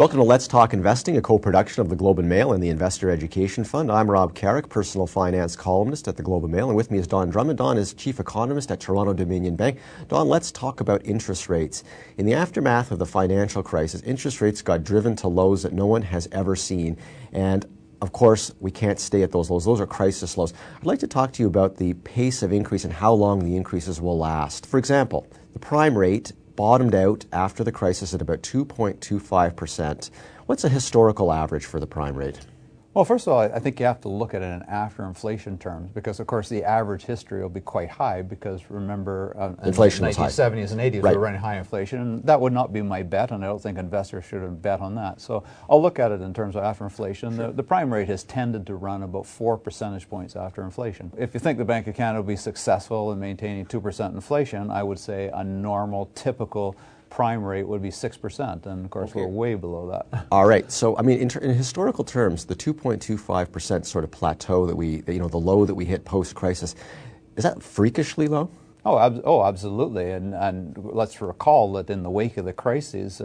Welcome to Let's Talk Investing, a co-production of the Globe and Mail and the Investor Education Fund. I'm Rob Carrick, personal finance columnist at the Globe and Mail, and with me is Don Drummond. Don is chief economist at Toronto-Dominion Bank. Don, let's talk about interest rates. In the aftermath of the financial crisis, interest rates got driven to lows that no one has ever seen, and of course, we can't stay at those lows. Those are crisis lows. I'd like to talk to you about the pace of increase and how long the increases will last. For example, the prime rate bottomed out after the crisis at about 2.25%. What's a historical average for the prime rate? Well, first of all, I think you have to look at it in after inflation terms because, of course, the average history will be quite high because, remember, inflation in the 1970s and 80s, right, we were running high inflation, and that would not be my bet, and I don't think investors should have bet on that. So I'll look at it in terms of after inflation. Sure. The prime rate has tended to run about 4 percentage points after inflation. If you think the Bank of Canada will be successful in maintaining 2% inflation, I would say a normal, typical prime rate would be 6%, and of course we're way below that. All right, so I mean, in historical terms, the 2.25% sort of plateau that the low that we hit post-crisis, is that freakishly low? Oh, absolutely. And let's recall that in the wake of the crises,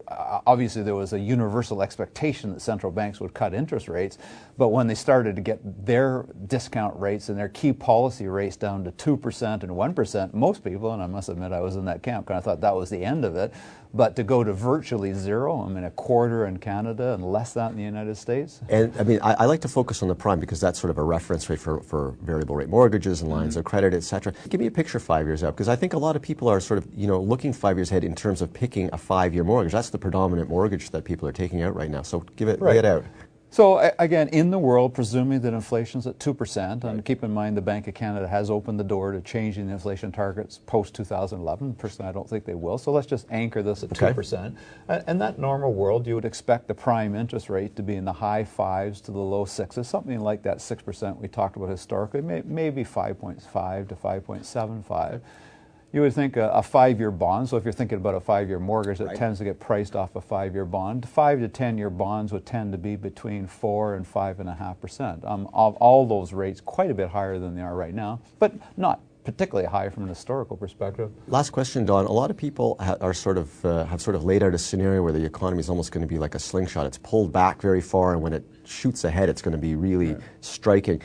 obviously there was a universal expectation that central banks would cut interest rates. But when they started to get their discount rates and their key policy rates down to 2% and 1%, most people, and I must admit I was in that camp, kind of thought that was the end of it. But to go to virtually zero, I mean, a quarter in Canada and less than that in the United States. And I mean, I like to focus on the prime because that's sort of a reference rate for variable rate mortgages and lines of credit, et cetera. Give me a picture 5 years out, because I think a lot of people are sort of, looking 5 years ahead in terms of picking a 5-year mortgage. That's the predominant mortgage that people are taking out right now. So lay it out. So again, in the world, presuming that inflation's at 2%, and keep in mind the Bank of Canada has opened the door to changing the inflation targets post-2011. Personally, I don't think they will. So let's just anchor this at 2%. In that normal world, you would expect the prime interest rate to be in the high 5s to the low 6s, something like that 6% we talked about historically, maybe 5.5 to 5.75. You would think a 5-year bond, so if you're thinking about a 5-year mortgage that tends to get priced off a 5-year bond, 5 to 10-year bonds would tend to be between 4 and 5.5%. All those rates quite a bit higher than they are right now, but not particularly high from an historical perspective. Last question, Don. A lot of people have sort of laid out a scenario where the economy is almost going to be like a slingshot. It's pulled back very far, and when it shoots ahead, it's going to be really striking.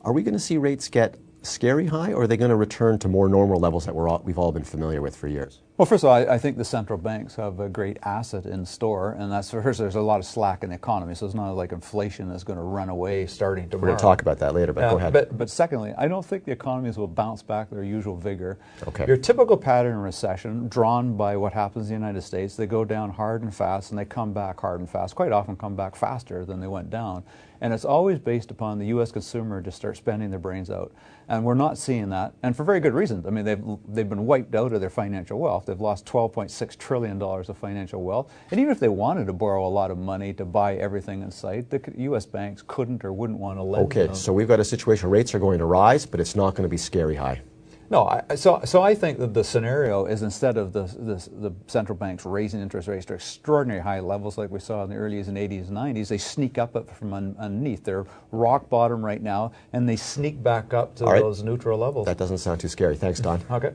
Are we going to see rates get scary high, or are they going to return to more normal levels that we've all been familiar with for years? Well, first of all, I think the central banks have a great asset in store, and that's first. There's a lot of slack in the economy, so it's not like inflation is going to run away starting tomorrow. We're going to talk about that later, but go ahead. But secondly, I don't think the economies will bounce back their usual vigor. Okay. Your typical pattern in recession, drawn by what happens in the United States, they go down hard and fast, and they come back hard and fast. Quite often come back faster than they went down. And it's always based upon the U.S. consumer to start spending their brains out. And we're not seeing that, and for very good reasons. I mean, they've been wiped out of their financial wealth. They've lost $12.6 trillion of financial wealth. And even if they wanted to borrow a lot of money to buy everything in sight, the U.S. banks couldn't or wouldn't want to lend them. Okay, so we've got a situation where rates are going to rise, but it's not going to be scary high. No, so I think that the scenario is, instead of the central banks raising interest rates to extraordinary high levels like we saw in the early 80s and 90s, they sneak up from underneath. They're rock bottom right now, and they sneak back up to those neutral levels. That doesn't sound too scary. Thanks, Don. Okay.